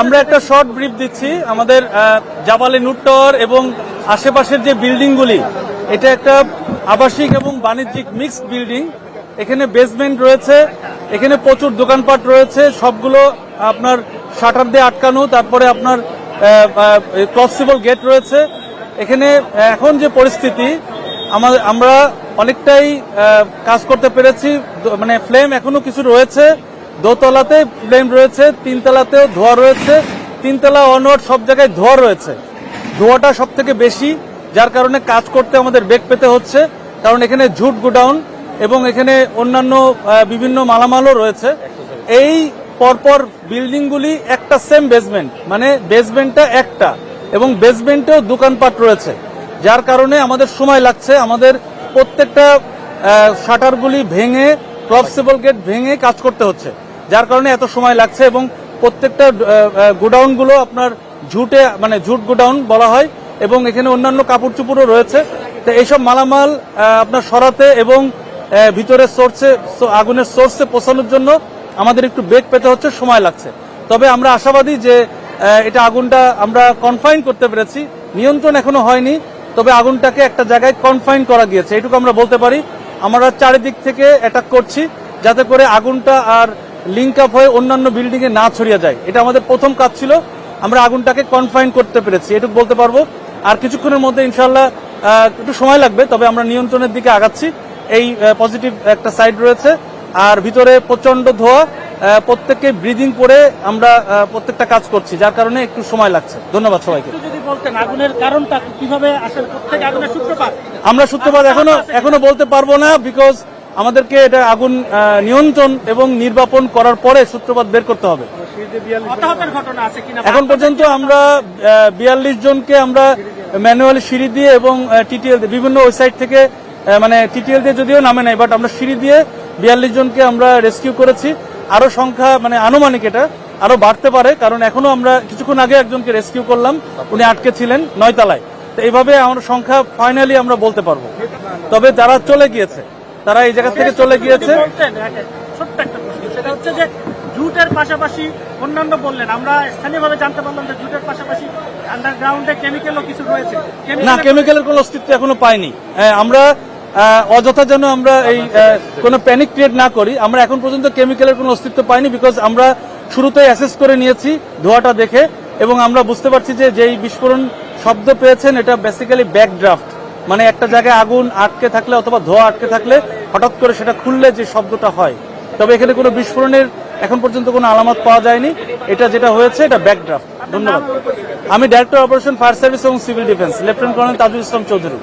আমরা একটা short brief দিচ্ছি। আমাদের জাবালে নূর টাওয়ার এবং আশেপাশের যে বিল্ডিংগুলি, এটা একটা আবাসিক এবং বাণিজ্যিক মিক্সড বিল্ডিং। এখানে বেসমেন্ট রয়েছে, এখানে প্রচুর দোকানপাট রয়েছে, সবগুলো আপনার শাটার দিয়ে আটকানো, তারপরে আপনার ক্রসিবল গেট রয়েছে। এখানে এখন যে পরিস্থিতি, আমরা অনেকটাই কাজ করতে পেরেছি। মানে ফ্লেম এখনো কিছু রয়েছে, দোতলাতে ফ্লেম রয়েছে, তিনতলাতেও ধোঁয়া রয়েছে, তিনতলা অনওয়ার্ড সব জায়গায় ধোঁয়া রয়েছে। ধোঁয়াটা সব থেকে বেশি, যার কারণে কাজ করতে আমাদের বেগ পেতে হচ্ছে, কারণ এখানে ঝুট গোডাউন এবং এখানে অন্যান্য বিভিন্ন মালামালও রয়েছে। এই পরপর বিল্ডিংগুলি একটা সেম বেসমেন্ট, মানে বেসমেন্টটা একটা এবং বেসমেন্টেও দোকানপাট রয়েছে, যার কারণে আমাদের সময় লাগছে। আমাদের প্রত্যেকটা শাটারগুলি ভেঙে, ক্রসিবল গেট ভেঙে কাজ করতে হচ্ছে, যার কারণে এত সময় লাগছে। এবং প্রত্যেকটা গোডাউনগুলো আপনার ঝুটে, মানে ঝুট গোডাউন বলা হয়, এবং এখানে অন্যান্য কাপড় চুপড়ও রয়েছে। তো এইসব মালামাল আপনার সরাতে এবং ভিতরে সোর্সে, আগুনের সোর্সে পৌঁছানোর জন্য আমাদের একটু বেগ পেতে হচ্ছে, সময় লাগছে। তবে আমরা আশাবাদী যে এটা আগুনটা আমরা কনফাইন করতে পেরেছি। নিয়ন্ত্রণ এখনো হয়নি, তবে আগুনটাকে একটা জায়গায় কনফাইন করা গিয়েছে, এটুকু আমরা বলতে পারি। আমরা চারিদিক থেকে অ্যাটাক করছি যাতে করে আগুনটা আর লিঙ্ক আপ হয়ে অন্যান্য বিল্ডিং এ না ছড়িয়ে যায়। এটা আমাদের প্রথম কাজ ছিল, আমরা আগুনটাকে কনফাইন করতে পেরেছি, এটুকু বলতে পারবো। আর কিছুক্ষণের মধ্যে ইনশাআল্লাহ একটু সময় লাগবে, তবে আমরা নিয়ন্ত্রণের দিকে আগাচ্ছি। এই পজিটিভ একটা সাইড রয়েছে, আর ভিতরে প্রচন্ড ধোঁয়া, প্রত্যেককে ব্রিদিং করে আমরা প্রত্যেকটা কাজ করছি, যার কারণে একটু সময় লাগছে। ধন্যবাদ সবাইকে। যদি বলতেন আগুনের কারণটা কিভাবে আসলে, প্রত্যেক আগুনের সূত্রপাত? আমরা সূত্রপাত এখনো বলতে পারবো না, বিকজ আমাদেরকে এটা আগুন নিয়ন্ত্রণ এবং নির্বাপন করার পরে সূত্রপাত বের করতে হবে। এখন পর্যন্ত আমরা 42 জনকে আমরা ম্যানুয়ালি সিঁড়ি দিয়ে এবং টিটিএল বিভিন্ন ওয়েবসাইট থেকে, মানে টিটিএল দিয়ে যদিও নামে নাই, বাট আমরা সিঁড়ি দিয়ে 42 জনকে আমরা রেস্কিউ করেছি। আরো সংখ্যা, মানে আনুমানিক এটা আরো বাড়তে পারে, কারণ এখনো আমরা কিছুক্ষণ আগে একজনকে রেস্কিউ করলাম, উনি আটকে ছিলেন 9 তলায়। তো এইভাবে আমার সংখ্যা ফাইনালি আমরা বলতে পারবো। তবে যারা চলে গিয়েছে, তারা এই জায়গা থেকে চলে গিয়েছে। ছোট্ট একটা প্রশ্ন, সেটা হচ্ছে যে জুটের পাশাপাশি অন্যান্য বললেন, আমরা স্থানীয়ভাবে জানতে পারলাম যে জুটের পাশাপাশি আন্ডারগ্রাউন্ডে কেমিক্যালও কিছু রয়েছে। না, কেমিক্যালের কোনো অস্তিত্ব এখনো পাইনি। আমরা অযথা যেন আমরা এই কোনো প্যানিক ক্রিয়েট না করি, আমরা এখন পর্যন্ত কেমিক্যালের কোনো অস্তিত্ব পাইনি, বিকজ আমরা শুরুতে অ্যাসেস করে নিয়েছি ধোঁয়াটা দেখে, এবং আমরা বুঝতে পারছি যে যেই বিস্ফোরণ শব্দ পেয়েছেন এটা বেসিক্যালি ব্যাক ড্রাফট, মানে একটা জায়গায় আগুন আটকে থাকলে অথবা ধোঁয়া আটকে থাকলে হঠাৎ করে সেটা খুললে যে শব্দটা হয়। তবে এখানে কোনো বিস্ফোরণের এখন পর্যন্ত কোনো আলামত পাওয়া যায়নি। এটা যেটা হয়েছে এটা ব্যাক ড্রাফট। ধন্যবাদ। আমি ডাইরেক্টর অপারেশন ফায়ার সার্ভিস এবং civil defence, lieutenant colonel Tajul Islam Chowdhury.